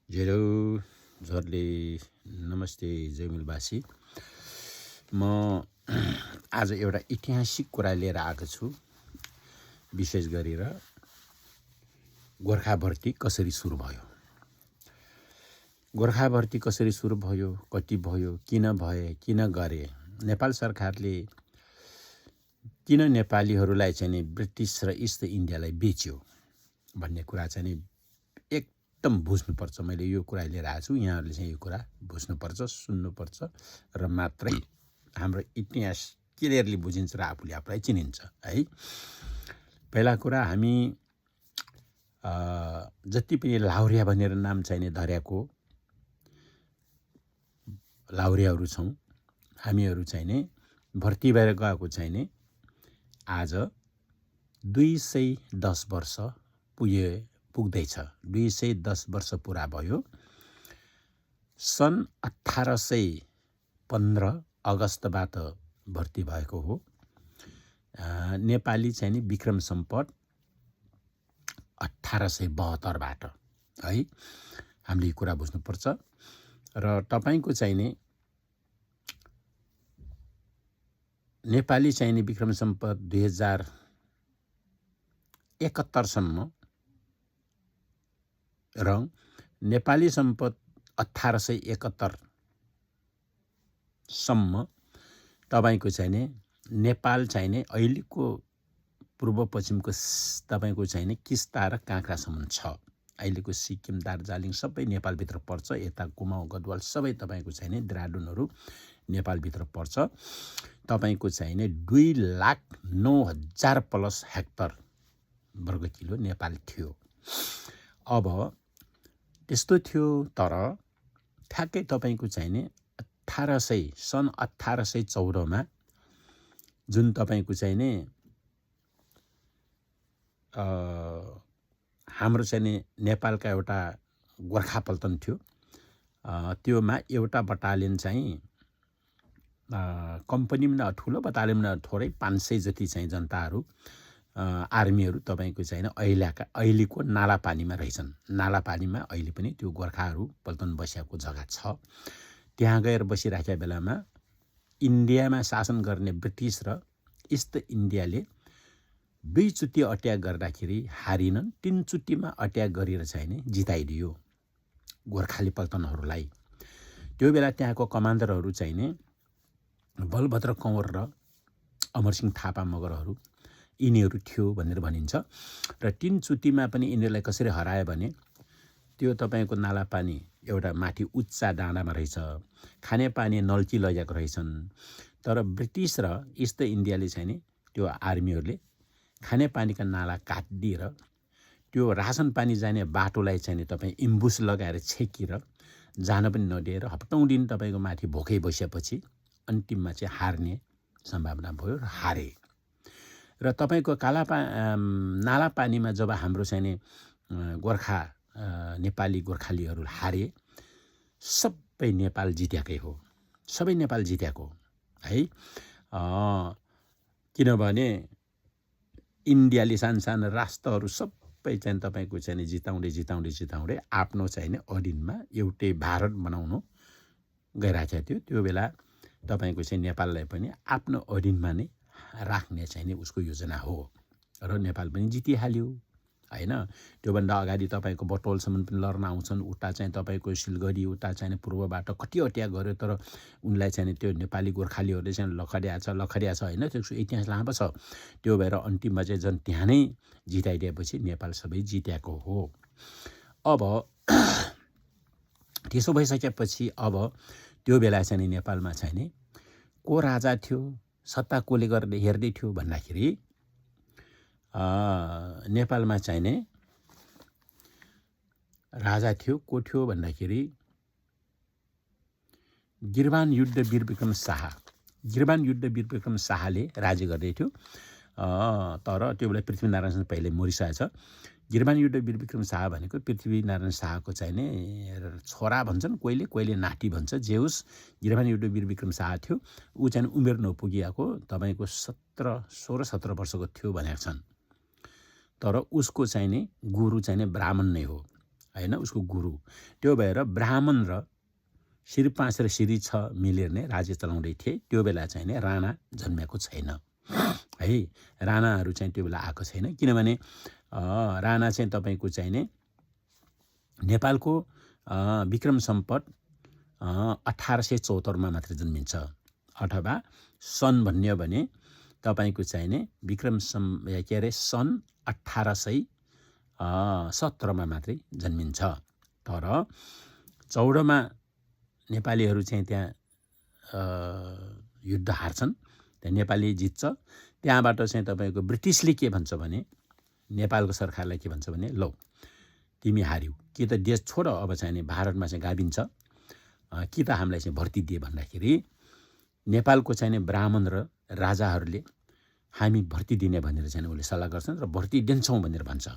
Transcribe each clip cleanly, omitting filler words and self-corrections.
Hello जरले नमस्ते जयमिलवासी। म आज एउटा ऐतिहासिक कुरा लिएर आएको छु। विशेष गरेर गोर्खा भर्ती कसरी सुरु भयो, गोर्खा भर्ती कसरी सुरु भयो, कति भयो, किन भए, किन गरे, नेपाल सरकारले किन नेपालीहरूलाई चाहिँ ब्रिटिस र इस्ट इन्डियालाई बेच्यो भन्ने कुरा चाहिँ एकदम बुझ्नुपर्छ। मैले यो कुरा लिएर आएको छु। यहाँहरूले चाहिँ यो कुरा बुझ्नुपर्छ, सुन्नुपर्छ र मात्रै हाम्रो इतिहास क्लियरली बुझिन्छ र आफूले आफूलाई चिनिन्छ है। पहिला कुरा, हामी जति पनि लाहुरिया भनेर नाम चाहिने धर्याको लाहुरियाहरू छौँ, हामीहरू चाहिने भर्ती भएर गएको चाहिने आज 210 वर्ष पुग्दैछ। 210 वर्ष पुरा भयो। सन् 1815 अगस्तबाट भर्ती भएको हो। नेपाली चाहिँ नि विक्रम सम्पत 1872बाट है। हामीले यो कुरा बुझ्नुपर्छ। र तपाईको चाहिने नेपाली चाहिने विक्रम सम्पत 2071 सम्म र नेपाली सम्पत 1871 सम्म तपाईको चाहिने नेपाल चाहिने अहिलेको पूर्व पश्चिमको तपाईको चाहिने किस्ता र काँक्रासम्म छ। अहिलेको सिक्किम, दार्जिलिङ सबै नेपालभित्र पर्छ। यता कुमाउ, गदवाल सबै तपाईको चाहिने देहरादुनहरू नेपालभित्र पर्छ। तपाईको चाहिने 2,09,000 प्लस हेक्टर वर्ग किलो नेपाल थियो। अब त्यस्तो थियो, तर ठ्याक्कै तपाईको चाहिने सन् 1814 मा जुन तपाईको चाहिने हाम्रो चाहिने नेपालका एउटा गोर्खा पल्टन थियो। त्योमा एउटा बटालियन चाहिँ कम्पनीमा ठुलो बटालियनमा थोरै 500 जति चाहिँ जनताहरू आर्मीहरू तपाईको चाहिने अहिलेको नालापानीमा रहेछन्। नालापानीमा अहिले पनि त्यो गोर्खाहरू पल्टन बसेको जग्गा छ। त्यहाँ गएर बसिराखेका बेलामा इन्डियामा शासन गर्ने ब्रिटिस र इस्ट इन्डियाले 2 चुट्टी अट्याक गर्दाखेरि हारिनन्। 3 चुट्टीमा अट्याक गरेर चाहिने जिताइदियो गोर्खाली पल्टनहरूलाई। त्यो बेला त्यहाँको कमान्डरहरू चाहिने बलभद्र कंवर र अमरसिंह थापा मगरहरू यिनीहरू थियो भनेर भनिन्छ। र 3 चुट्टीमा पनि यिनीहरूलाई कसरी हरायो भने त्यो तपाईको नालापानी एउटा माथि उच्चा डाँडामा रहेछ। खानेपानी नल्की लगेको रहेछन्। तर ब्रिटिस र इस्ट इन्डियाले चाहिने त्यो आर्मीहरूले खानेपानीका नाला काटिदिएर त्यो रासन पानी जाने बाटोलाई चाहिँ तपाईँ इम्बुस लगाएर छेकेर जान पनि नदिएर हप्तौं दिन तपाईको माथि भोकै बसेपछि अन्तिममा चाहिँ हार्ने सम्भावना भयो र हारे। र तपाईको नाला पानीमा जब हाम्रो चाहिँ गोर्खा नेपाली गोर्खालीहरू हारे, सबै नेपाल जितेकै हो। सबै नेपाल जितेको है। किनभने इन्डियाले सानसानो राष्ट्रहरू सबै चाहिँ तपाईको चाहिँ जिताउँदै आफ्नो चाहिने अधीनमा एउटै भारत बनाउनु गइरहेको थियो। त्यो बेला तपाईको चाहिँ नेपाललाई पनि आफ्नो अधीनमा नै राख्ने चाहिने उसको योजना हो र नेपाल पनि जितिहाल्यो हैन। त्योभन्दा अगाडि तपाईको बटोलसम्म पनि लड्न आउँछन्। उता चाहिँ तपाईको सिलगढी, उता चाहिँ पूर्वबाट कति अट्याक गर्यो, तर उनलाई चाहिँ त्यो नेपाली गोर्खालीहरूले चाहिँ लखडिया छ हैन। त्यसको इतिहास लामो छ। त्यो भएर अन्तिममा चाहिँ जन त्यहाँ नै जिताइदिएपछि नेपाल सबै जितेको हो। अब त्यसो भइसकेपछि अब त्यो बेला चाहिँ नेपालमा चाहिँ को राजा थियो, सत्ता कोले गरेर हेर्दै थियो भन्दाखेरि नेपालमा चाहिने राजा थियो। को थियो भन्दाखेरि गिरबान युद्ध वीरविक्रम शाह। गिरबान युद्ध वीरविक्रम शाहले राज्य गर्दै थियो। तर त्यो बेला पृथ्वीनारायण पहिले मरिसकेछ। गिरबान युद्ध वीरविक्रम शाह भनेको पृथ्वीनारायण शाहको चाहिने छोरा भन्छन्, कोहीले नाति भन्छ। जे होस्, गिरबान युद्ध वीरविक्रम शाह थियो। ऊ चाहिँ उमेर नपुगिएको तपाईको 16-17 वर्षको थियो भनेका छन्। तर उसको चाहिने गुरु चाहिने ब्राह्मण नै हो। होइन, उसको गुरु। त्यो भएर ब्राह्मण र श्री 5 र श्री 6 मिलेर नै राज्य चलाउँदै थिए। त्यो बेला चाहिँ नि राणा जन्मेको छैन है, राणाहरू चाहिँ त्यो बेला आएको छैन। किनभने राणा चाहिँ तपाईँको चाहिँ नि नेपालको विक्रम सम्वत 1874 मा मात्र जन्मिन्छ, अथवा सन् भन्यो भने तपाईँको चाहिँ नि के अरे सन् 1817 मा मात्रै जन्मिन्छ। तर 14 मा नेपालीहरू चाहिँ त्यहाँ युद्ध हार्छन्, त्यहाँ नेपाली जित्छ। त्यहाँबाट चाहिँ तपाईँको ब्रिटिसले के भन्छ भने, नेपालको सरकारलाई के भन्छ भने, लौ तिमी हार्यौ, कि त देश छोड, अब चाहिँ भारतमा चाहिँ गाभिन्छ, कि त हामीलाई चाहिँ भर्ती दिए भन्दाखेरि नेपालको चाहिँ ब्राह्मण र राजाहरूले हामी भर्ती दिने भनेर चाहिँ उसले सल्लाह गर्छन् र भर्ती दिन्छौँ भनेर भन्छ।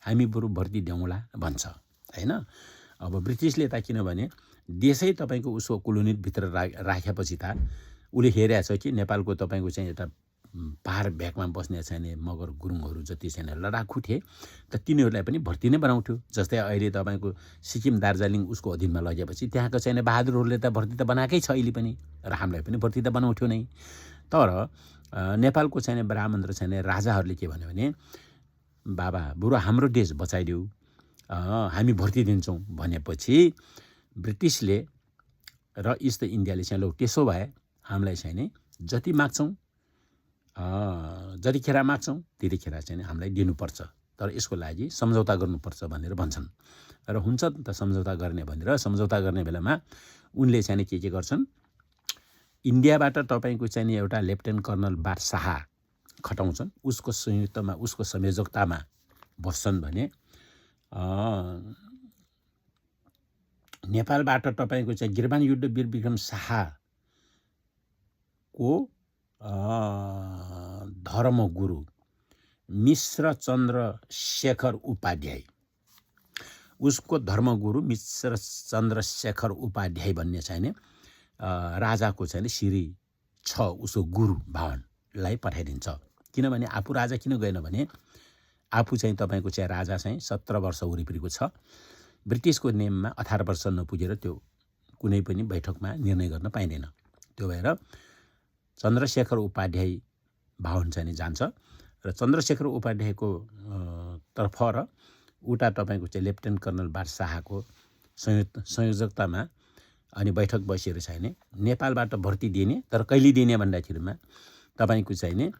हामी बरु भर्ती देऊँला भन्छ होइन। अब ब्रिटिसले त किनभने देशै तपाईँको उसको कोलोनीभित्र राखेपछि त उसले हेरेको छ कि नेपालको तपाईँको चाहिँ एउटा पहाड भ्याकमा बस्ने चाहिने मगर गुरुङहरू जति चाहिँ लडाकु थिए, त तिनीहरूलाई पनि भर्ती नै बनाउँथ्यो। जस्तै अहिले तपाईँको सिक्किम दार्जिलिङ उसको अधीनमा लगेपछि त्यहाँको चाहिँ बहादुरहरूले त भर्ती त बनाएकै छ अहिले पनि, र हामीलाई पनि भर्ती त बनाउँथ्यो नै। तर नेपालको चाहिँ ब्राह्मण र चाहिँ राजाहरूले के भन्यो भने, बाबा बरु हाम्रो देश बचाइदेऊ, हामी भर्ती दिन्छौँ भनेपछि ब्रिटिसले र इस्ट इन्डियाले चाहिँ लौ त्यसो भए हामीलाई चाहिँ नि जति माग्छौँ, जतिखेर माग्छौँ त्यतिखेर चाहिँ हामीलाई दिनुपर्छ, तर यसको लागि सम्झौता गर्नुपर्छ भनेर भन्छन्। र हुन्छ त सम्झौता गर्ने भनेर सम्झौता गर्ने बेलामा उनले चाहिँ के गर्छन्, इन्डियाबाट तपाईँको चाहिँ एउटा लेफ्टेनेन्ट कर्नल बादशाह खटाउँछन्, उसको संयुक्तमा उसको संयोजकतामा बस्छन् भने नेपालबाट तपाईँको चाहिँ गिरबान युद्ध वीर विक्रम शाहको धर्मगुरु मिश्र चन्द्रशेखर उपाध्याय, उसको धर्मगुरु मिश्र चन्द्रशेखर उपाध्याय भन्ने चाहिँ राजाको चाहिँ श्री 6 उसको गुरु भावनलाई पठाइदिन्छ। किनभने आफू राजा किन गएन भने, आफू चाहिँ तपाईँको चाहिँ राजा चाहिँ 17 वर्ष वरिपरिको छ। ब्रिटिसको नियममा 18 वर्ष नपुगेर त्यो कुनै पनि बैठकमा निर्णय गर्न पाइँदैन। त्यो भएर चन्द्रशेखर उपाध्याय भावन चाहिँ जान्छ र चन्द्रशेखर उपाध्यायको तर्फ र उता तपाईँको चाहिँ लेफ्टेनेन्ट कर्नल बादशाहको संयोजकतामा अनि बैठक बसेर चाहिँ नेपालबाट भर्ती दिने, तर कहिले दिने भन्दाखेरिमा तपाईँको चाहिँ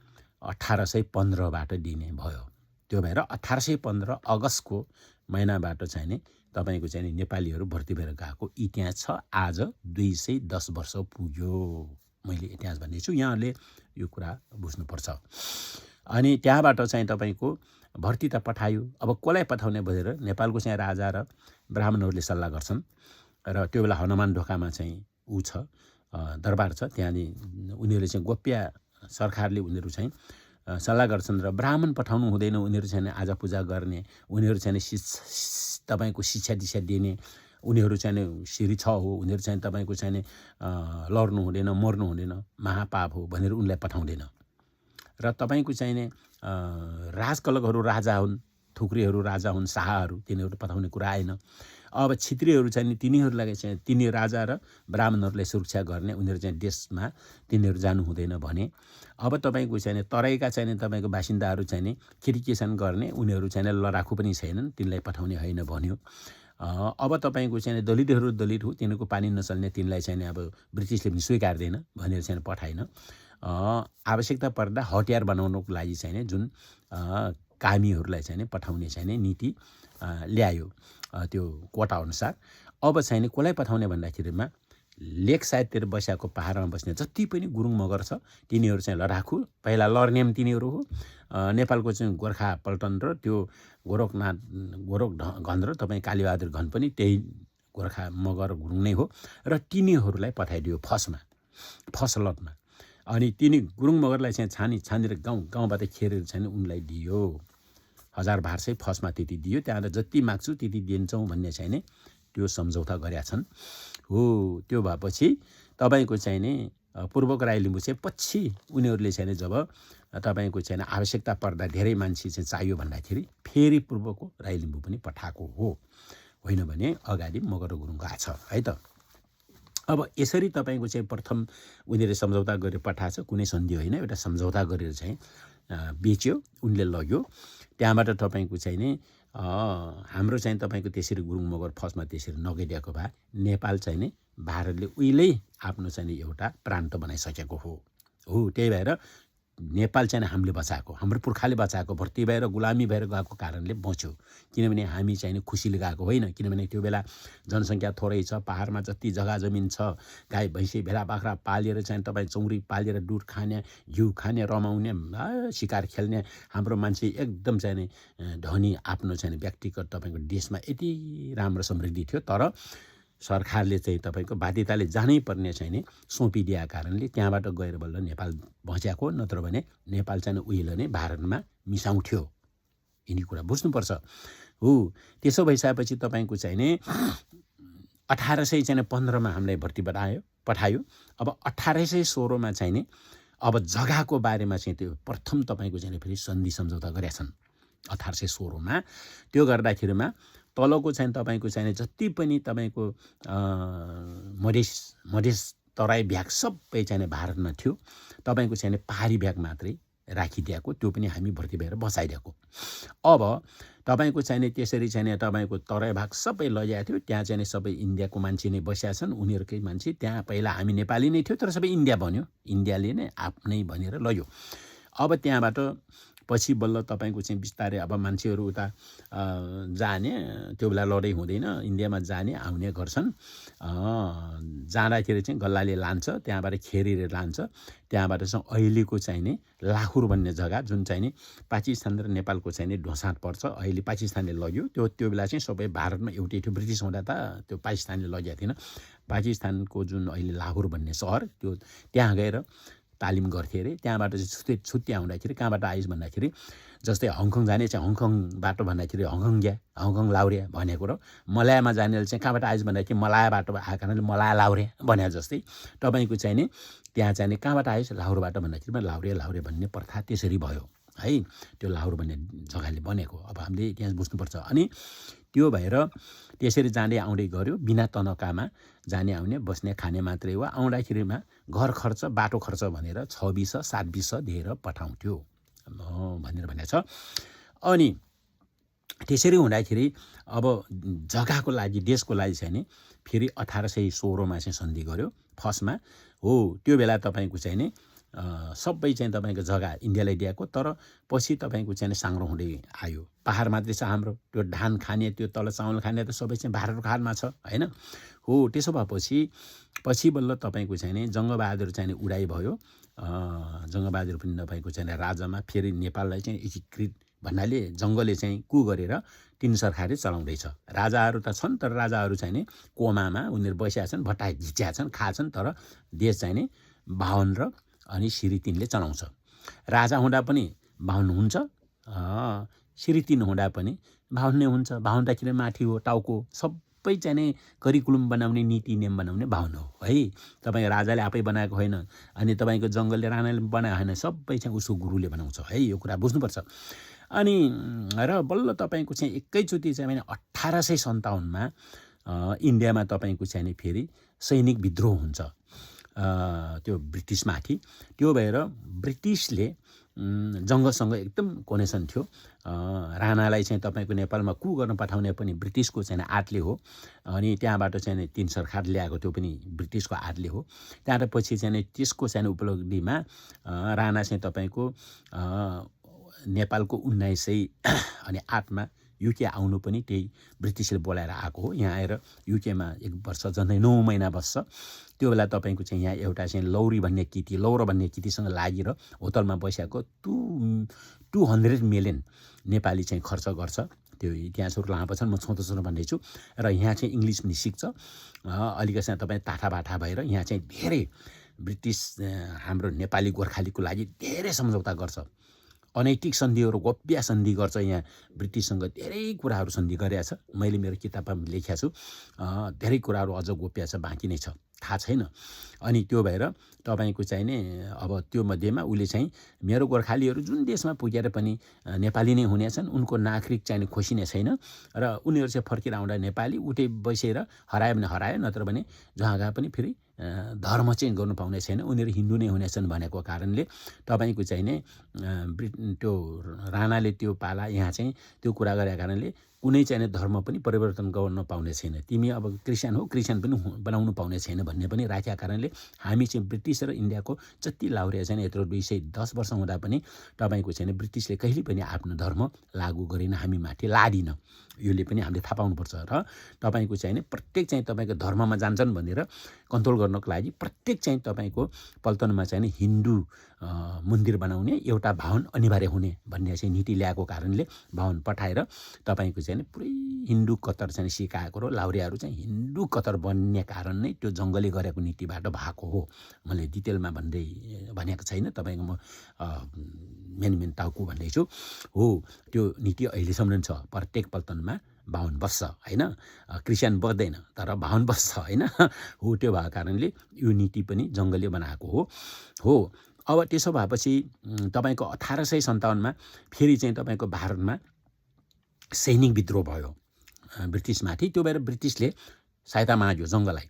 1815बाट दिने भयो। त्यो भएर 1815 अगस्तको महिनाबाट चाहिँ तपाईँको चाहिँ नेपालीहरू भर्ती भएर गएको इतिहास छ। आज 210 वर्ष पुग्यो। मैले इतिहास भन्दैछु, यहाँले यो कुरा बुझ्नुपर्छ। अनि त्यहाँबाट चाहिँ तपाईँको भर्ती त पठायो, अब कसलाई पठाउने भनेर नेपालको चाहिँ राजा र ब्राह्मणहरूले सल्लाह गर्छन्। र त्यो बेला हनुमान ढोकामा चाहिँ ऊ छ, दरबार छ, त्यहाँनिर उनीहरूले चाहिँ गोप्य सरकारले उनीहरू चाहिँ सल्लाह गर्छन् र ब्राह्मण पठाउनु हुँदैन, उनीहरू चाहिँ आज पूजा गर्ने, उनीहरू चाहिँ तपाईँको शिक्षा दीक्षा दिने, उनीहरू चाहिँ श्री 6 हो, उनीहरू चाहिँ तपाईँको चाहिँ लड्नु हुँदैन, मर्नु हुँदैन, महापाप हो भनेर उनलाई पठाउँदैन। र तपाईँको चाहिँ राजकलकहरू राजा हुन्, थुक्रीहरू राजा हुन्, शाहहरू, तिनीहरू पठाउने कुरा आएन। अब क्षेत्रीहरू चाहिँ तिनीहरूलाई चाहिँ तिनी राजा र ब्राह्मणहरूलाई सुरक्षा गर्ने, उनीहरू चाहिँ देशमा तिनीहरू जानु हुँदैन भने अब तपाईँको चाहिँ तराईका चाहिँ तपाईँको बासिन्दाहरू चाहिँ खिरिकेसन गर्ने, उनीहरू चाहिँ लडाकु पनि छैनन्, तिनलाई पठाउने होइन भन्यो। अब तपाईँको चाहिँ दलितहरू दलित हो, तिनीहरूको पानी नचल्ने, तिनलाई चाहिँ अब ब्रिटिसले पनि स्वीकार्दैन भनेर चाहिँ पठाएन। आवश्यकता पर्दा हतियार बनाउनको लागि चाहिँ जुन कामीहरूलाई चाहिँ पठाउने चाहिँ नीति ल्यायो त्यो कोटा अनुसार। अब चाहिँ कसलाई पठाउने भन्दाखेरिमा लेक साइडतिर बसेको पहाडमा बस्ने जति पनि गुरुङ मगर छ तिनीहरू चाहिँ लडाकु, पहिला लड्ने पनि तिनीहरू हो। नेपालको चाहिँ गोर्खा पल्टन र त्यो गोरखघन र तपाईँ कालीबहादुर घन पनि त्यही गोर्खा मगर गुरुङ नै हो। र तिनीहरूलाई पठाइदियो फर्स्ट लटमा। अनि तिनी गुरुङ मगरलाई चाहिँ छानेर गाउँबाट खेरेर चाहिँ उनलाई दियो। 1000 भार चाहिँ फर्स्टमा त्यति दियो, त्यहाँबाट जति माग्छु त्यति दिन्छौँ भन्ने चाहिँ नि त्यो सम्झौता गरेका छन् हो। त्यो भएपछि तपाईँको चाहिँ नि पूर्वको राई लिम्बू चाहिँ पछि उनीहरूले चाहिँ जब तपाईँको चाहिँ आवश्यकता पर्दा धेरै मान्छे चाहिँ चाहियो भन्दाखेरि फेरि पूर्वको राई लिम्बू पनि पठाएको हो। होइन भने अगाडि मगर र गुरुङ गएको छ है त। अब यसरी तपाईँको चाहिँ प्रथम उनीहरूले सम्झौता गरेर पठाएछ, कुनै सन्धि होइन, एउटा सम्झौता गरेर चाहिँ बेच्यो, उनले लग्यो। त्यहाँबाट तपाईँको चाहिँ नि हाम्रो चाहिँ तपाईँको त्यसरी गुरुङ मगर फर्स्टमा त्यसरी नगइदिएको भए नेपाल चाहिँ नि भारतले उहिल्यै आफ्नो चाहिँ एउटा प्रान्त बनाइसकेको हो। त्यही भएर नेपाल चाहिँ हामीले बचाएको, हाम्रो पुर्खाले बचाएको, भर्ती भएर गुलामी भएर गएको कारणले बच्यो। किनभने हामी चाहिँ खुसीले गएको होइन, किनभने त्यो बेला जनसङ्ख्या थोरै छ, पहाडमा जति जग्गा जमिन छ, गाई भैँसी भेडा बाख्रा पालेर चाहिँ तपाईँ चौरी पालेर दुध खाने, घिउ खाने, रमाउने, शिकार खेल्ने हाम्रो मान्छे एकदम चाहिँ धनी आफ्नो चाहिँ व्यक्तिगत तपाईँको देशमा यति राम्रो समृद्धि थियो। तर सरकारले चाहिँ तपाईँको बाध्यताले जानै पर्ने चाहिँ नि सुम्पिदिएको कारणले त्यहाँबाट गएर बल्ल नेपाल बच्याएको, नत्र भने नेपाल चाहिँ उहिले नै भारतमा मिसाउँथ्यो। यिनी कुरा बुझ्नुपर्छ हो। त्यसो भइसकेपछि तपाईँको चाहिँ नि 1815मा हामीलाई भर्ती पठायो। अब 1816मा चाहिँ नि अब जग्गाको बारेमा चाहिँ त्यो प्रथम तपाईँको चाहिँ फेरि सन्धि सम्झौता गरेका छन् 1816मा। त्यो गर्दाखेरिमा तलको चाहिँ तपाईँको चाहिँ जति पनि तपाईँको मधेस तराई भ्याग सबै चाहिँ भारतमा थियो, तपाईँको चाहिँ पहाडी भ्याग मात्रै राखिदिएको, त्यो पनि हामी भर्ती भएर बसाइदिएको। अब तपाईँको चाहिँ त्यसरी चाहिँ तपाईँको तराई भाग सबै लैजाएको थियो, त्यहाँ चाहिँ सबै इन्डियाको मान्छे नै बसिया छन्, उनीहरूकै मान्छे। त्यहाँ पहिला हामी नेपाली नै थियो, तर सबै इन्डिया बन्यो, इन्डियाले नै आफ्नै भनेर लग्यो। अब त्यहाँबाट पछि बल्ल तपाईँको चाहिँ बिस्तारै अब मान्छेहरू उता जाने, त्यो बेला लडाइँ हुँदैन, इन्डियामा जाने आउने गर्छन्। जाँदाखेरि चाहिँ गल्लाले लान्छ, त्यहाँबाट खेरेर लान्छ। त्यहाँबाट चाहिँ अहिलेको चाहिँ नि लाहुर भन्ने जग्गा, जुन चाहिँ नि पाकिस्तान र नेपालको चाहिँ नि ढोसाट पर्छ, अहिले पाकिस्तानले लग्यो। त्यो बेला चाहिँ सबै भारतमा एउटै थियो, ब्रिटिस हुँदा त त्यो पाकिस्तानले लगेको थिएन। पाकिस्तानको जुन अहिले लाहुर भन्ने सहर, त्यो त्यहाँ गएर तालिम गर्थे अरे। त्यहाँबाट चाहिँ छुट्टी आउँदाखेरि कहाँबाट आइस भन्दाखेरि जस्तै हङकङ जाने चाहिँ हङकङ बाटो भन्दाखेरि हङकङ लाउरे भनेको र मलायामा जानेले चाहिँ कहाँबाट आइस भन्दाखेरि मलाया बाटो आएको कारणले मलाया लाउरे भने जस्तै तपाईँको चाहिँ नि त्यहाँ चाहिँ कहाँबाट आइस लाहुरबाट भन्दाखेरि लाउरे भन्ने प्रथा त्यसरी भयो है। त्यो लाहुर भन्ने जग्गाले बनेको, अब हामीले त्यहाँ बुझ्नुपर्छ। अनि त्यो भएर त्यसरी जाँदै आउँदै गऱ्यो, बिना तनकामा जाने आउने बस्ने खाने मात्रै हो। आउँदाखेरिमा घर खर्च बाटो खर्च भनेर 6-7 दिएर पठाउँथ्यो भनेर भनेको छ। अनि त्यसरी हुँदाखेरि अब जग्गाको लागि देशको लागि चाहिँ नि फेरि 1816मा चाहिँ सन्धि गर्यो फर्स्टमा हो। त्यो बेला तपाईँको चाहिँ नि सबै चाहिँ तपाईँको जग्गा इन्डियालाई दिएको, तर पछि तपाईँको चाहिँ साङ्ग्रो हुँदै आयो। पहाड मात्रै छ हाम्रो, त्यो धान खाने, त्यो तल चामल खाने त सबै चाहिँ भारतको हातमा छ होइन हो। त्यसो भएपछि पछि बल्ल तपाईँको चाहिँ जङ्गबहादुर चाहिँ उडाइ भयो। जङ्गबहादुर पनि तपाईँको चाहिँ राजामा फेरि नेपाललाई चाहिँ एकीकृत भन्नाले जङ्गले चाहिँ कु गरेर 3 सरकारले चलाउँदैछ। राजाहरू त छन्, तर राजाहरू चाहिँ कोमामा उनीहरू बसिया छन्, भट्टा झिच्या छन्, खाछन्, तर देश चाहिँ बाहुन र अनि श्री 3ले चलाउँछ। राजा हुँदा पनि बाहुन हुन्छ, श्री 3 हुँदा पनि बाहुन नै हुन्छ। बाहुनदाखेरि माथि हो, टाउको सबै चाहिँ करिकुलम बनाउने, नीति नियम बनाउने बाहुन हो है। तपाईँ राजाले आफै बनाएको होइन, अनि तपाईँको जङ्गलले राणाले बनाएको होइन, सबै चाहिँ उसको गुरुले बनाउँछ है। यो कुरा बुझ्नुपर्छ। अनि र बल्ल तपाईँको चाहिँ एकैचोटि चाहिँ 1857मा इन्डियामा तपाईँको चाहिँ फेरि सैनिक विद्रोह हुन्छ त्यो ब्रिटिसमाथि। त्यो भएर ब्रिटिसले जङ्गसँग एकदम कोनेसन थियो। राणालाई चाहिँ तपाईँको नेपालमा कु गर्न पठाउने पनि ब्रिटिसको चाहिँ आर्टले हो। अनि त्यहाँबाट चाहिँ 3 सरकार ल्याएको त्यो पनि ब्रिटिसको आर्टले हो। त्यहाँबाट पछि चाहिँ त्यसको चाहिँ उपलब्धिमा राणा चाहिँ तपाईँको नेपालको 1908मा युके आउनु पनि त्यही ब्रिटिसले बोलाएर आएको हो। यहाँ आएर युकेमा 1 वर्ष झन्डै 9 महिना बस्छ। त्यो बेला तपाईँको चाहिँ यहाँ एउटा चाहिँ लौरो भन्ने किटीसँग लागेर होटलमा बसेको 200 मिलियन नेपाली चाहिँ खर्च गर्छ। त्यो इतिहासहरू लामो छन्, म छोटो भन्दैछु। र यहाँ चाहिँ इङ्ग्लिस पनि सिक्छ अलिकति तपाईँ टाठाबाठा भएर। यहाँ चाहिँ धेरै ब्रिटिस हाम्रो नेपाली गोर्खालीको लागि धेरै सम्झौता गर्छ, अनैतिक सन्धिहरू, गोप्य सन्धि गर्छ। यहाँ ब्रिटिससँग धेरै कुराहरू सन्धि गरेका छ। मैले मेरो किताबमा लेखेको छु, धेरै कुराहरू अझ गोप्य छ, बाँकी नै छ थाहा छैन। अनि त्यो भएर तपाईँको चाहिँ नि अब त्यो मध्येमा उसले चाहिँ मेरो गोर्खालीहरू जुन देशमा पुगेर पनि नेपाली नै हुनेछन्, उनको नागरिक चाहिँ खोसिने छैन र उनीहरू चाहिँ फर्केर आउँदा नेपाली उठे बसेर हरायो भने हरायो, नत्र भने जहाँ गए पनि फेरि धर्म चेन्ज गर्नु पाउने छैन, उनीहरू हिन्दू नै हुनेछन् भनेको कारणले तपाईँको चाहिँ नि त्यो राणाले त्यो पाला यहाँ चाहिँ त्यो कुरा गरेको कारणले कुनै चाहिँ धर्म पनि परिवर्तन गर्न पाउने छैन। तिमी अब क्रिस्चियन हो, क्रिस्चियन पनि बनाउनु पाउने छैन भन्ने पनि राखेका कारणले हामी चाहिँ ब्रिटिस र इन्डियाको जति लाउरे छैन यत्रो 210 वर्ष हुँदा पनि तपाईँको चाहिँ ब्रिटिसले कहिले पनि आफ्नो धर्म लागू गरेन, हामी माथि लादिन। योले पनि हामीले थाहा पाउनुपर्छ। र तपाईँको चाहिँ प्रत्येक चाहिँ तपाईँको धर्ममा जान्छन् भनेर कन्ट्रोल गर्नको लागि प्रत्येक चाहिँ तपाईँको पल्टनमा चाहिँ हिन्दू मन्दिर बनाउने एउटा भवन अनिवार्य हुने भन्ने चाहिँ नीति ल्याएको कारणले भवन पठाएर तपाईँको चाहिँ पुरै हिन्दू कतर चाहिँ सिकाएको र लाउरेहरू चाहिँ हिन्दू कतर बन्ने कारण नै त्यो जङ्गलले गरेको नीतिबाट भएको हो। मैले डिटेलमा भनेको छैन, तपाईँको म मेन टाउको भन्दैछु हो। त्यो नीति अहिलेसम्म छ, प्रत्येक पल्टनमा बाहुन बस्छ होइन, क्रिस्चियन बस्दैन तर बाहुन बस्छ होइन हो। त्यो भएको कारणले यो नीति पनि जङ्गलले बनाएको हो। अब त्यसो भएपछि तपाईँको 1857मा फेरि चाहिँ तपाईँको भारतमा सैनिक विद्रोह भयो ब्रिटिसमाथि। त्यो भएर ब्रिटिसले सहायता माग्यो जङ्गललाई।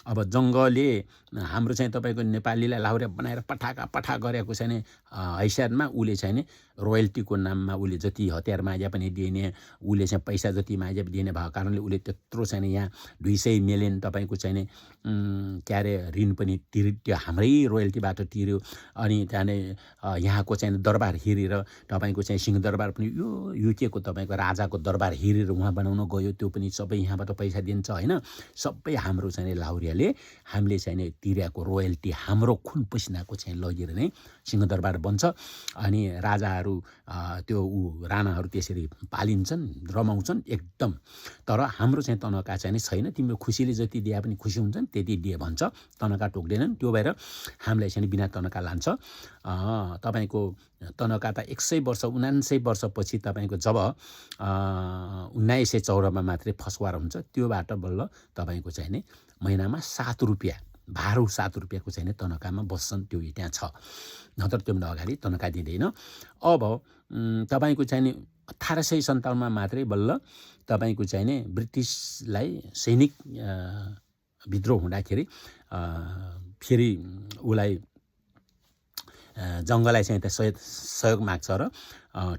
अब जङ्गलले हाम्रो चाहिँ तपाईँको नेपालीलाई लाउरे बनाएर पठा गरेको चाहिँ हैसियतमा उसले चाहिँ नि रोयल्टीको नाममा उसले जति हतियार मागे पनि दिने, उसले चाहिँ पैसा जति मागे दिने भएको कारणले उसले त्यत्रो चाहिँ यहाँ 200 मिलियन तपाईँको चाहिँ नि के अरे ऋण पनि त्यो हाम्रै रोयल्टीबाट तिर्यो। अनि त्यहाँदेखि यहाँको चाहिँ दरबार हेरेर तपाईँको चाहिँ सिंहदरबार पनि यो युकेको तपाईँको राजाको दरबार हेरेर उहाँ बनाउन गयो, त्यो पनि सबै यहाँबाट पैसा दिन्छ होइन। सबै हाम्रो चाहिँ लाउरियाले हामीले चाहिँ तिरेको रोयल्टी हाम्रो खुन पसिनाको चाहिँ लगेर नै सिंहदरबार बन्छ। अनि राजाहरू त्यो राणाहरू त्यसरी पालिन्छन्, रमाउँछन् एकदम। तर हाम्रो चाहिँ तनखा चाहिँ छैन, तिम्रो खुसीले जति दिए पनि खुसी हुन्छन् त्यति दिए भन्छ, तनखा टोक्दैनन्। त्यो भएर हामीलाई चाहिँ बिना तनखा लान्छ। तपाईँको तनखा त 100 वर्ष 79 वर्षपछि तपाईँको जब 1914मा मात्रै फसवार हुन्छ, त्योबाट बल्ल तपाईँको चाहिँ नि महिनामा 7 रुपियाँ भारू 7 रुपियाँको चाहिँ तनखामा बस्छन्, त्यो त्यहाँ छ, नत्र त्योभन्दा अगाडि तनखा दिँदैन। अब तपाईँको चाहिँ नि 1857मा मात्रै बल्ल तपाईँको चाहिँ नि ब्रिटिसलाई सैनिक विद्रोह हुँदाखेरि फेरि उसलाई जङ्गललाई चाहिँ त्यहाँ सहयोग माग्छ र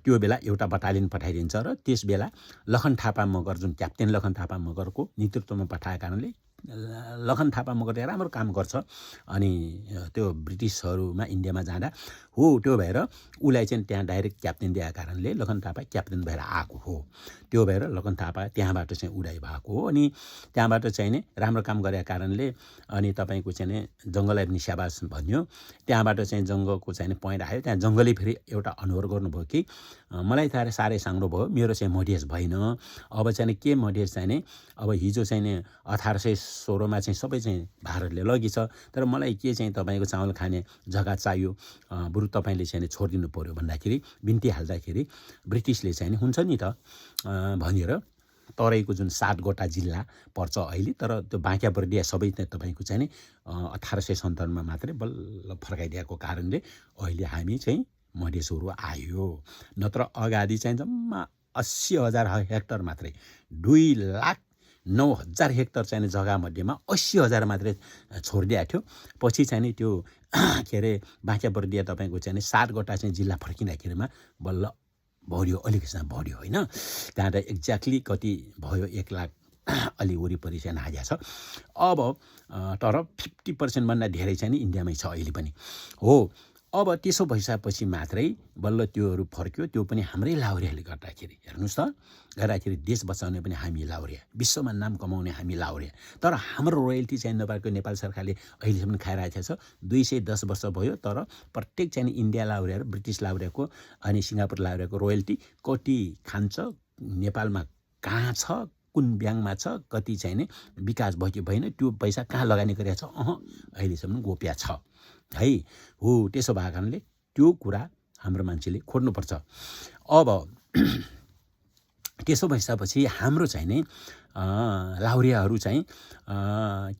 त्यो बेला एउटा बटालियन पठाइदिन्छ र त्यस बेला लखन थापा मगर जुन क्याप्टेन लखन थापा मगरको नेतृत्वमा पठाएको कारणले लखन थापा मगरले राम्रो काम गर्छ। अनि त्यो ब्रिटिसहरूमा इन्डियामा जाँदा हो, त्यो भएर उसलाई चाहिँ त्यहाँ डाइरेक्ट क्याप्टेन दिएको कारणले लखन थापा क्याप्टेन भएर आएको हो। त्यो भएर लखन थापा त्यहाँबाट चाहिँ उडाइ भएको हो। अनि त्यहाँबाट चाहिँ नि राम्रो काम गरेको कारणले अनि तपाईँको चाहिँ नि जङ्गललाई पनि स्याबास भन्यो। त्यहाँबाट चाहिँ जङ्गलको चाहिँ पोइन्ट आयो, त्यहाँ जङ्गलले फेरि एउटा अनुरोध गर्नुभयो कि मलाई थाहा साह्रै साङ्रो भयो, मेरो चाहिँ मधेस भएन, अब चाहिँ के मधेस चाहिँ नि अब हिजो चाहिँ नि 1816मा चाहिँ सबै चाहिँ भारतले लगेछ, तर मलाई के चाहिँ तपाईँको चामल खाने जग्गा चाहियो, बरु तपाईँले चाहिँ छोडिदिनु पर्यो भन्दाखेरि बिन्ती हाल्दाखेरि ब्रिटिसले चाहिँ हुन्छ नि त भनेर तराईको जुन 7 जिल्ला पर्छ अहिले, तर त्यो बाँकिया बर्दिया सबै तपाईँको चाहिँ 1857मा मात्रै बल्ल फर्काइदिएको कारणले अहिले हामी चाहिँ मधेसहरू आयो। नत्र अगाडि चाहिँ जम्मा 80,000 हेक्टर मात्रै 2,09,000 हेक्टर चाहिँ जग्गा मध्येमा 80,000 मात्रै छोडिदिएको थियो। पछि चाहिँ त्यो के अरे बाँकिया बर्दिया तपाईँको चाहिँ 7 चाहिँ जिल्ला फर्किँदाखेरिमा बल्ल बढ्यो, अलिकति बढ्यो होइन। त्यहाँ त एक्ज्याक्टली कति भयो 1 लाख अलि वरिपरि चाहिँ हाजिया छ। अब तर 50% भन्दा धेरै चाहिँ इन्डियामै छ अहिले पनि हो। अब त्यसो भइसकेपछि मात्रै बल्ल त्योहरू फर्क्यो। त्यो पनि हाम्रै लाउरेहरूले गर्दाखेरि हेर्नुहोस् त, गर्दाखेरि देश बचाउने पनि हामी लाउरे, विश्वमा नाम कमाउने हामी लाउरे। तर हाम्रो रोयल्टी चाहिँ नेपाल सरकारले अहिलेसम्म खाइरहेको छ। 210 वर्ष भयो, तर प्रत्येक चाहिँ इन्डिया लाउरेहरू, ब्रिटिस लाउरेको अनि सिङ्गापुर लाउरेको रोयल्टी कति खान्छ, नेपालमा कहाँ छ, कुन ब्याङ्कमा छ, कति चाहिँ नि विकास भयो कि भएन, त्यो पैसा कहाँ लगानी गरेको छ, अहिलेसम्म गोप्य छ है हो। त्यसो भएको कारणले त्यो कुरा हाम्रो मान्छेले खोज्नुपर्छ। अब त्यसो भइसकेपछि हाम्रो चाहिँ नि लाउरियाहरू चाहिँ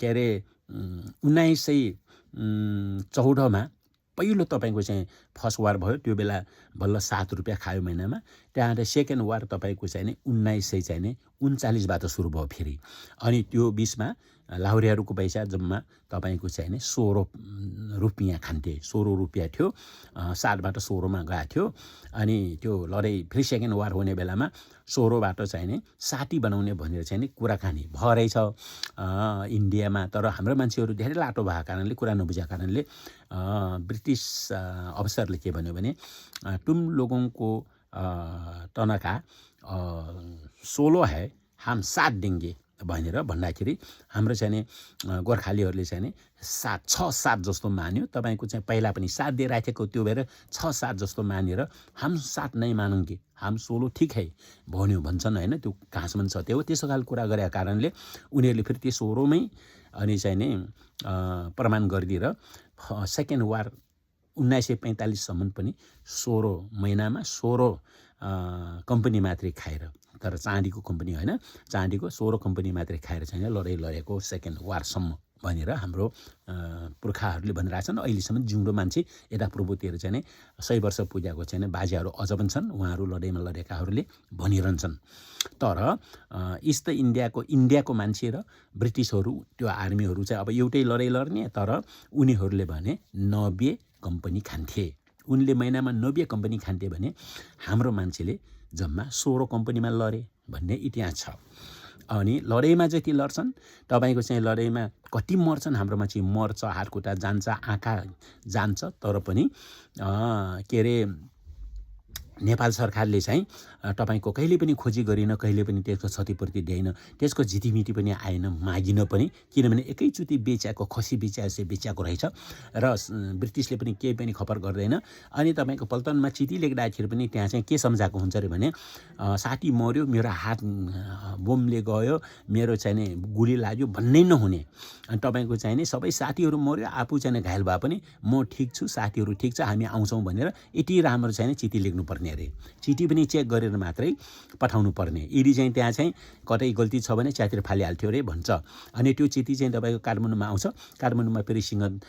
के अरे 1914मा पहिलो तपाईँको चाहिँ फर्स्ट वार भयो, त्यो बेला बल्ल 7 रुपियाँ खायो महिनामा। त्यहाँबाट सेकेन्ड वार तपाईँको चाहिँ नि 1939बाट सुरु भयो फेरि। अनि त्यो बिचमा लाहुरेहरूको पैसा जम्मा तपाईँको चाहिँ नि 16 रुपियाँ खान्थे, 16 रुपियाँ थियो, 7बाट 16मा गएको थियो। अनि त्यो लडाइँ फेरि सेकेन्ड वार हुने बेलामा 16बाट चाहिँ नि 60 बनाउने भनेर चाहिँ नि कुराकानी भएरै छ इन्डियामा। तर हाम्रो मान्छेहरू धेरै लाटो भएको कारणले, कुरा नबुझेको कारणले ब्रिटिस अफिसरले के भन्यो भने तुम लोगों को तनखा 16 है, हम 7 देंगे भनेर भन्दाखेरि हाम्रो चाहिँ नि गोर्खालीहरूले चाहिँ नि 6-7 जस्तो मान्यो। तपाईँको चाहिँ पहिला पनि 7 दिएर राखेको, त्यो भएर 6-7 जस्तो मानेर हम 7 नै मानौँगे, हम 16 ठिक है भन्यो भन्छन् होइन। त्यो कहाँसम्म सत्य हो त्यसो खालको कुरा गरेको कारणले उनीहरूले फेरि त्यो 16मै अनि चाहिँ नि प्रमाण गरिदिएर सेकेन्ड वार 1945सम्म पनि 16 महिनामा 16 कम्पनी मात्रै खाएर, तर चाँदीको कम्पनी होइन, चाँदीको 16 कम्पनी मात्रै खाएर चाहिँ लडाइँ लडेको सेकेन्ड वारसम्म भनेर हाम्रो पुर्खाहरूले भनिरहेछन्। अहिलेसम्म जिउँदो मान्छे यता प्रभुतिर चाहिँ 100 वर्ष पुगेको चाहिँ बाजेहरू अझ पनि छन्, उहाँहरू लडाइँमा लडेकाहरूले भनिरहन्छन्। तर इस्ट इन्डियाको मान्छे र ब्रिटिसहरू त्यो आर्मीहरू चाहिँ अब एउटै लडाइँ लड्ने, तर उनीहरूले भने 90 कम्पनी खान्थे। उनले महिनामा 90 कम्पनी खान्थे भने हाम्रो मान्छेले जम्मा 16 कम्पनीमा लडे भन्ने इतिहास छ। अनि लडाइँमा जति लड्छन् तपाईँको चाहिँ लडाइँमा कति मर्छन्, हाम्रो मान्छे मर्छ, हातखुट्टा जान्छ, आँखा जान्छ, तर पनि के अरे नेपाल सरकारले चाहिँ तपाईँको कहिले पनि खोजी गरिन, कहिले पनि त्यसको क्षतिपूर्ति दिएन, त्यसको झिटिमिटी पनि आएन, मागिन पनि, किनभने एकैचोटि बेच्याएको खसी बेच्याएको रहेछ र ब्रिटिसले पनि केही पनि खबर गर्दैन। अनि तपाईँको पल्टनमा चिठी लेख्दाखेरि पनि त्यहाँ चाहिँ के सम्झाएको हुन्छ अरे भने साथी मर्यो, मेरो हात बोमले गयो, मेरो चाहिँ नि गुली लाग्यो भन्नै नहुने। अनि तपाईँको चाहिँ नि सबै साथीहरू मर्यो, आफू चाहिँ घायल भए पनि म ठिक छु, साथीहरू ठिक छ, हामी आउँछौँ भनेर यति राम्रो चाहिँ नि चिठी लेख्नुपर्ने अरे। चिठी पनि चेक गरेर मात्रै पठाउनु पर्ने। यदि चाहिँ त्यहाँ चाहिँ कतै गल्ती छ भने च्यातिर फालिहाल्थ्यो अरे भन्छ। अनि त्यो चिठी चाहिँ तपाईँको काठमाडौँमा आउँछ, काठमाडौँमा फेरि सिंह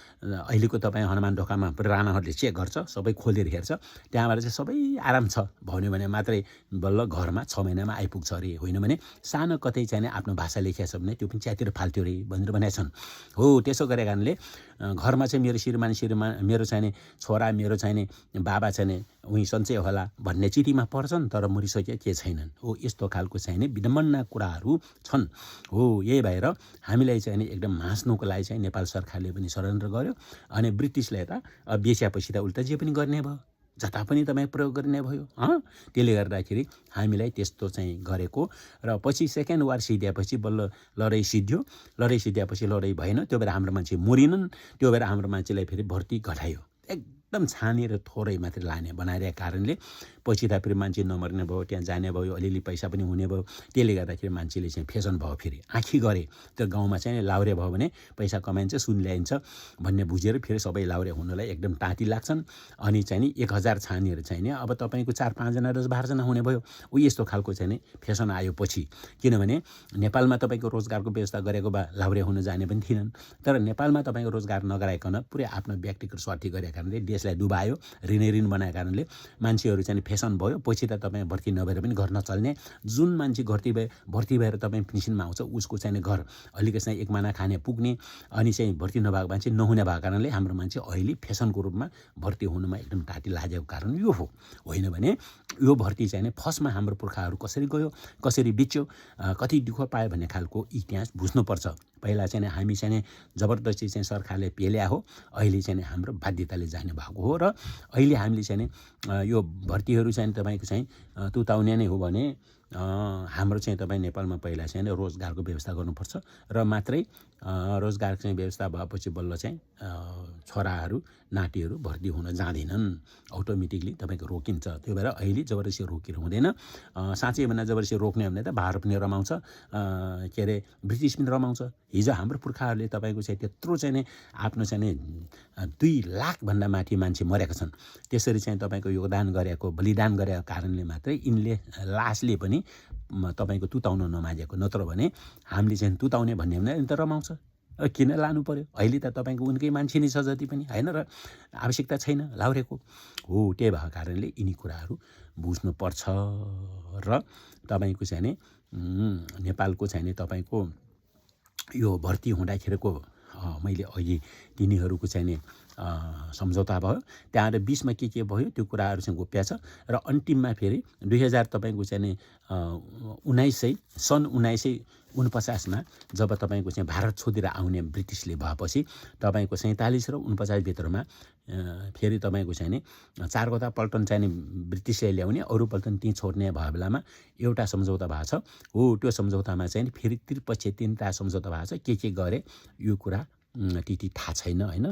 अहिलेको तपाईँ हनुमान ढोकामा राणाहरूले चेक गर्छ, सबै खोलेर हेर्छ, त्यहाँबाट चाहिँ सबै आराम छ भन्यो भने मात्रै बल्ल घरमा 6 महिनामा आइपुग्छ अरे। होइन भने सानो कतै चाहिँ आफ्नो भाषा लेखिया छ भने त्यो पनि च्यातिर फाल्थ्यो अरे भनेर भनेका छन्। हो त्यसो गरेको कारणले घरमा चाहिँ मेरो श्रीमान मेरो चाहिँ छोरा, मेरो चाहिँ बाबा चाहिँ उहीँ सन्चै होला भन्ने चिठीमा पर्छन्, तर मरिसके के छैनन्। हो यस्तो खालको चाहिँ विडम्बना कुराहरू छन्। हो यही भएर हामीलाई चाहिँ एकदम हाँस्नुको लागि चाहिँ नेपाल सरकारले पनि सरेन्डर गर्यो। अनि ब्रिटिसले त बेचिएपछि त उल्टा जे पनि गर्ने भयो, जता पनि तपाईँ प्रयोग गर्ने भयो। त्यसले गर्दाखेरि हामीलाई त्यस्तो चाहिँ गरेको। र पछि सेकेन्ड वार सिद्धिएपछि बल्ल लडाइँ सिद्धियो, लडाइँ सिद्धिएपछि लडाइँ भएन, त्यो बेला हाम्रो मान्छे मरिनन्, त्यो बेला हाम्रो मान्छेलाई फेरि भर्ती घटायो, एकदम छानेर थोरै मात्रै लाने बनाइरहेको कारणले पछि त फेरि मान्छे नमर्ने भयो, त्यहाँ जाने भयो, अलिअलि पैसा पनि हुने भयो। त्यसले गर्दाखेरि मान्छेले चाहिँ फेसन भयो, फेरि आँखी गरे। त्यो गाउँमा चाहिँ लाउरे भयो भने पैसा कमाइन्छ, सुन ल्याइन्छ भन्ने बुझेर फेरि सबै लाउरे हुनलाई एकदम टाँती लाग्छन्। अनि चाहिँ 1000 छानेर चाहिँ अब तपाईँको 4-5 जना 10-12 जना हुने भयो। यस्तो खालको चाहिँ फेसन आयो पछि। किनभने नेपालमा तपाईँको रोजगारको व्यवस्था गरेको भए लाउरे हुन जाने पनि थिएनन्। तर नेपालमा तपाईँको रोजगार नगराइकन पुरै आफ्नो व्यक्तिगत स्वार्थी गरेको कारणले देशलाई डुबायो, ऋण बनाएको कारणले मान्छेहरू चाहिँ फेसन भयो। पछि त तपाईँ भर्ती नभएर पनि घर नचल्ने। जुन मान्छे भर्ती भएर तपाईँ पेन्सनमा आउँछ उसको चाहिँ घर अलिकति चाहिँ 1 महिना खाने पुग्ने। अनि चाहिँ भर्ती नभएको मान्छे नहुने भएको कारणले हाम्रो मान्छे अहिले फेसनको रूपमा भर्ती हुनुमा एकदम टाटी लागेको कारण यो हो। होइन भने यो भर्ती चाहिँ फर्स्टमा हाम्रो पुर्खाहरू कसरी गयो, कसरी बिच्यो, कति दुःख पायो भन्ने खालको इतिहास बुझ्नुपर्छ। पहिला चाहिँ हामी चाहिँ जबरजस्ती चाहिँ सरकारले पेल्या हो, अहिले चाहिँ हाम्रो बाध्यताले जाने भएको हो। र अहिले हामीले चाहिँ यो भर्तीहरू चाहिँ तपाईँको चाहिँ तुताउने नै हो भने हाम्रो चाहिँ तपाईँ नेपालमा पहिला चाहिँ रोजगारको व्यवस्था गर्नुपर्छ। र मात्रै रोजगार चाहिँ व्यवस्था भएपछि बल्ल चाहिँ छोराहरू नातिहरू भर्ती हुन जाँदैनन्, अटोमेटिकली तपाईँको रोकिन्छ। त्यो भएर अहिले जबरजस्ती रोकेर हुँदैन। साँच्चै भन्दा जबरजस्ती रोक्ने भने त भारत पनि रमाउँछ, के अरे ब्रिटिस पनि रमाउँछ। हिजो हाम्रो पुर्खाहरूले तपाईँको चाहिँ त्यत्रो चाहिँ आफ्नो चाहिँ 2 लाखभन्दा माथि मान्छे मरेका छन्। त्यसरी चाहिँ तपाईँको योगदान गरेको, बलिदान गरेको कारणले मात्रै यिनले लासले पनि तपाईँको तुताउन नमागेको। नत्र भने हामीले चाहिँ तुताउने भन्ने भने त रमाउँछ, किन लानु पर्यो? अहिले त तपाईँको उनकै मान्छे नै छ जति पनि होइन र आवश्यकता छैन लाउरेको हो। त्यही भएको कारणले यिनी कुराहरू बुझ्नुपर्छ र तपाईँको चाहिँ नि नेपालको चाहिँ नि तपाईँको यो भर्ती हुँदाखेरिको मैले अहिले तिनीहरूको चाहिँ नि सम्झौता भयो, त्यहाँबाट 20मा के भयो त्यो कुराहरू चाहिँ गोप्य छ र अन्तिममा फेरि 2000 तपाईँको चाहिँ नि 1949मा जब तपाईँको चाहिँ भारत छोडेर आउने ब्रिटिसले भएपछि तपाईँको 47 र 49 भित्रमा फेरि तपाईँको चाहिँ नि 4 वटा पल्टन चाहिँ नि ब्रिटिसले ल्याउने, अरू पल्टन ती छोड्ने भयो बेलामा एउटा सम्झौता भएको छ हो। त्यो सम्झौतामा चाहिँ फेरि त्रिपक्षीय 3टा सम्झौता भएको छ। के गरे यो कुरा त्यति थाहा छैन होइन,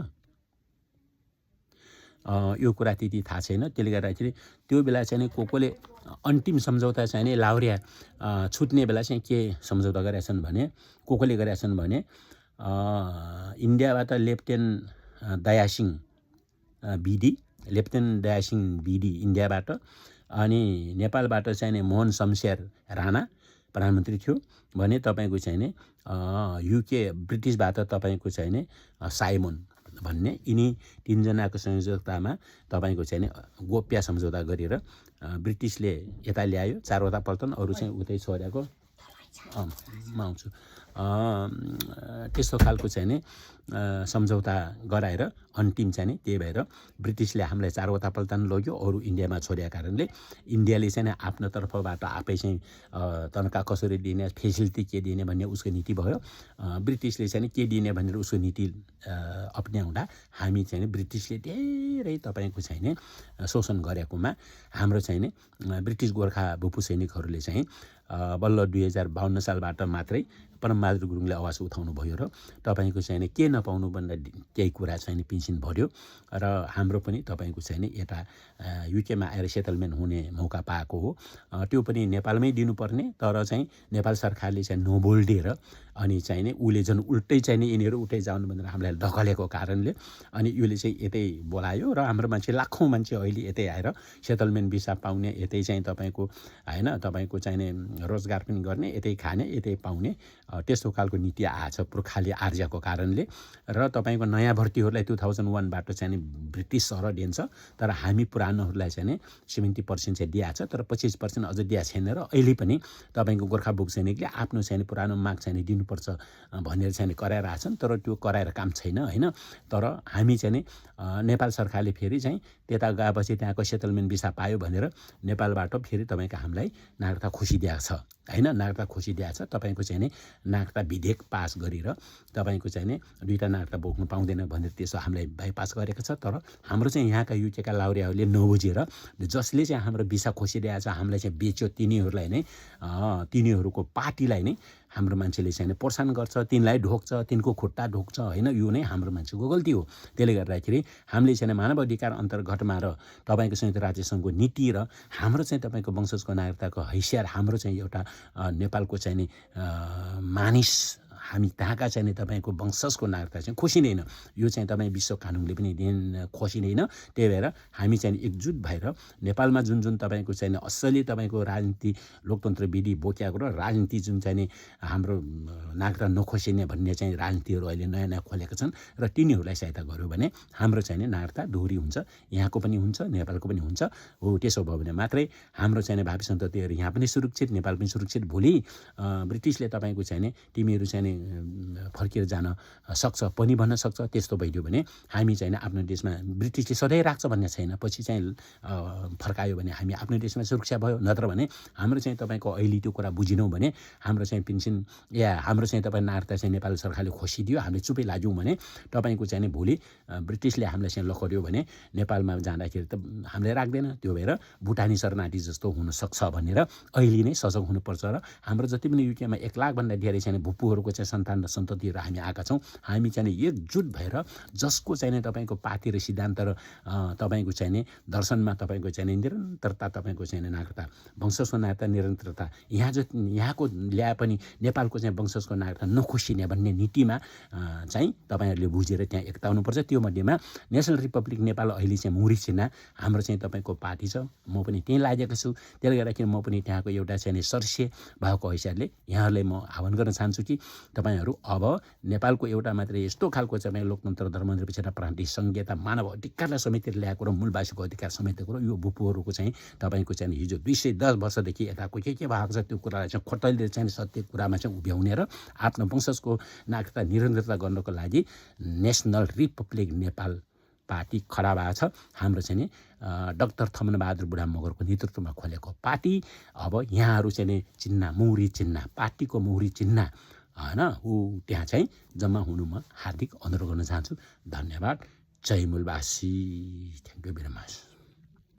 यो कुरा त्यति थाहा छैन। त्यसले गर्दाखेरि त्यो बेला चाहिँ कोले अन्तिम सम्झौता चाहिँ नि लाउरिया छुट्ने बेला चाहिँ के सम्झौता गरेका छन् भने कोले गरेका छन् भने इन्डियाबाट लेफ्टेन्ट दयासिंह बिडी इन्डियाबाट, अनि नेपालबाट चाहिँ नि मोहन शमशेर राणा प्रधानमन्त्री थियो भने तपाईँको चाहिँ नि युके ब्रिटिसबाट तपाईँको चाहिँ नि साइमन भन्ने यिनी 3 जनाको संयोजकतामा तपाईँको चाहिँ नि गोप्य सम्झौता गरेर ब्रिटिसले यता ल्यायो 4 वटा पल्टन, अरू चाहिँ उतै छोडेको म आउँछु। त्यस्तो खालको चाहिँ नि सम्झौता गराएर अन्तिम चाहिँ नि त्यही भएर ब्रिटिसले हामीलाई 4 वटा पल्टन लग्यो, अरू इन्डियामा छोडेका कारणले इन्डियाले चाहिँ नि आफ्नो तर्फबाट आफै चाहिँ तनखा कसरी दिने, फेसिलिटी के दिने भन्ने उसको नीति भयो। ब्रिटिसले चाहिँ के दिने भनेर उसको नीति अप्नाउँदा हामी चाहिँ ब्रिटिसले धेरै तपाईँको चाहिँ नि शोषण गरेकोमा हाम्रो चाहिँ नि ब्रिटिस गोर्खा भूपू सैनिकहरूले चाहिँ बल्ल 2052 सालबाट मात्रै परमबहादुर गुरुङले आवाज उठाउनु भयो र तपाईँको चाहिँ नि के नपाउनु भन्दा त्यही कुरा चाहिँ नि पेन्सन भर्यो र हाम्रो पनि तपाईँको चाहिँ नि यता युकेमा आएर सेटलमेन्ट हुने मौका पाएको हो। त्यो पनि नेपालमै दिनुपर्ने, तर चाहिँ नेपाल सरकारले चाहिँ नबोल्डेर अनि चाहिँ नि उसले झन् उल्टै चाहिँ नि यिनीहरू उठै जाउनु भनेर हामीलाई ढकलेको कारणले अनि यसले चाहिँ यतै बोलायो र हाम्रो मान्छे लाखौँ मान्छे अहिले यतै आएर सेटलमेन्ट भिसा पाउने, यतै चाहिँ तपाईँको होइन तपाईँको चाहिँ नि रोजगार पनि गर्ने, यतै खाने, यतै पाउने, त्यस्तो खालको नीति आएछ पुर्खाले आर्जाको कारणले। र तपाईँको नयाँ भर्तीहरूलाई 2001बाट चाहिँ नि ब्रिटिस सर दिन्छ, तर हामी पुरानोहरूलाई चाहिँ नि 70% चाहिँ दिएको छ, तर 25% अझ दिएको छैन। र अहिले पनि तपाईँको गोर्खा भूपू सैनिकले आफ्नो चाहिँ नि पुरानो माग चाहिँ नि दिनुपर्छ भनेर चाहिँ नि कराएर आछन्, तर त्यो कराएर काम छैन होइन। तर हामी चाहिँ नि नेपाल सरकारले फेरि चाहिँ त्यता गएपछि त्यहाँको सेटलमेन्ट भिसा पायो भनेर नेपालबाट फेरि तपाईँको हामीलाई नागरिकता खुसी दिएको छ होइन, नागरिकता खुसी दिएको छ। तपाईँको चाहिँ नि नागरिकता विधेयक पास गरेर तपाईँको चाहिँ नि 2टा नागरिकता बोक्नु पाउँदैन भनेर त्यसो हामीलाई बाइपास गरेको छ। तर हाम्रो चाहिँ यहाँका युकेका लाउरेहरूले नबुझेर जसले चाहिँ हाम्रो भिसा खोसिदिएको छ हामीलाई चाहिँ बेच्यो, तिनीहरूलाई नै तिनीहरूको पार्टीलाई नै हाम्रो मान्छेले चाहिँ प्रोत्साहन गर्छ, तिनलाई ढोक्छ, तिनको खुट्टा ढोक्छ होइन। यो नै हाम्रो मान्छेको गल्ती हो। त्यसले गर्दाखेरि हामीले चाहिँ मानव अधिकार अन्तर्गतमा र तपाईँको संयुक्त राज्य सङ्घको नीति र हाम्रो चाहिँ तपाईँको वंशजको नागरिकताको हैसियत, हाम्रो चाहिँ एउटा नेपालको चाहिँ नि मानिस, हामी त्यहाँका चाहिँ नि तपाईँको वंशजको नागरिकता चाहिँ खोसिँदैन। यो चाहिँ तपाईँ विश्व कानुनले पनि खोसिँदैन। त्यही भएर हामी चाहिँ एकजुट भएर नेपालमा जुन जुन तपाईँको चाहिँ असली तपाईँको राजनीति लोकतन्त्र विधि बोक्याएको र राजनीति जुन चाहिँ नि हाम्रो नागरिकता नखोसिने भन्ने चाहिँ राजनीतिहरू अहिले नयाँ नयाँ खोलेका छन् र तिनीहरूलाई सहायता गर्यो भने हाम्रो चाहिँ नि नागरिकता दोहोरी हुन्छ, यहाँको पनि हुन्छ, नेपालको पनि हुन्छ हो। त्यसो भयो भने मात्रै हाम्रो चाहिँ भावी सन्ततिहरू यहाँ पनि सुरक्षित, नेपाल पनि सुरक्षित। भोलि ब्रिटिसले तपाईँको चाहिँ नि तिमीहरू चाहिँ फर्किएर जान सक्छ पनि भन्न सक्छ। त्यस्तो भइदियो भने हामी चाहिँ आफ्नो देशमा ब्रिटिसले सधैँ राख्छ भन्ने छैन, पछि चाहिँ फर्कायो भने हामी आफ्नो देशमा सुरक्षा भयो। नत्र भने हाम्रो चाहिँ तपाईँको अहिले त्यो कुरा बुझिनौँ भने हाम्रो चाहिँ पेन्सन या हाम्रो चाहिँ तपाईँ नागरिकता चाहिँ नेपाल सरकारले खोसिदियो, हामीले चुपै लाग्यौँ भने तपाईँको चाहिँ भोलि ब्रिटिसले हामीलाई चाहिँ लखड्यो भने नेपालमा जाँदाखेरि त हामीले राख्दैन। त्यो भएर भुटानी शरणार्थी जस्तो हुनसक्छ भनेर अहिले नै सजग हुनुपर्छ। र हाम्रो जति पनि युकेमा 1 लाखभन्दा धेरै चाहिँ भूपूहरूको चाहिँ सन्तान र सन्ततिहरू हामी आएका छौँ। हामी चाहिँ एकजुट भएर जसको चाहिँ तपाईँको पार्टी र सिद्धान्त र तपाईँको चाहिँ दर्शनमा तपाईँको चाहिँ निरन्तरता, तपाईँको चाहिँ नागरिकता वंशजको नागरिकता निरन्तरता, यहाँको ल्याए पनि नेपालको चाहिँ वंशजको नागरिकता नखोसिने भन्ने नीतिमा चाहिँ तपाईँहरूले बुझेर त्यहाँ एकता हुनुपर्छ। त्यो मध्येमा नेसनल रिपब्लिक नेपाल अहिले चाहिँ मुरी सेना हाम्रो चाहिँ तपाईँको पार्टी छ, म पनि त्यहीँ लागेको छु। त्यसले गर्दाखेरि म पनि त्यहाँको एउटा चाहिँ सदस्य भएको हैसियतले यहाँहरूलाई म आह्वान गर्न चाहन्छु कि तपाईँहरू अब नेपालको एउटा मात्रै यस्तो खालको चाहिँ लोकतन्त्र धर्मनिरपेक्षता प्रान्तीय संहिता मानव अधिकारलाई समेटेर ल्याएको र मूलवासीको अधिकार समेटेको र यो भूपुहरूको चाहिँ तपाईँको चाहिँ हिजो 210 वर्षदेखि यताको के भएको छ त्यो कुरालाई चाहिँ खोटैले चाहिँ सत्य कुरामा चाहिँ उभ्याउने र आफ्नो वंशजको नागरिकता निरन्तरता गर्नको लागि नेसनल रिपब्लिक नेपाल पार्टी खडा भएको छ। हाम्रो चाहिँ नि डाक्टर थमनबहादुर बुढा मगरको नेतृत्वमा खोलेको पार्टी अब यहाँहरू चाहिँ नि चिन्ह मुहुरी चिन्ह पार्टीको मुहुरी चिन्ह होइन ऊ त्यहाँ चाहिँ जम्मा हुनु म हार्दिक अनुरोध गर्न चाहन्छु। धन्यवाद। जय मूलवासी। Thank you very much.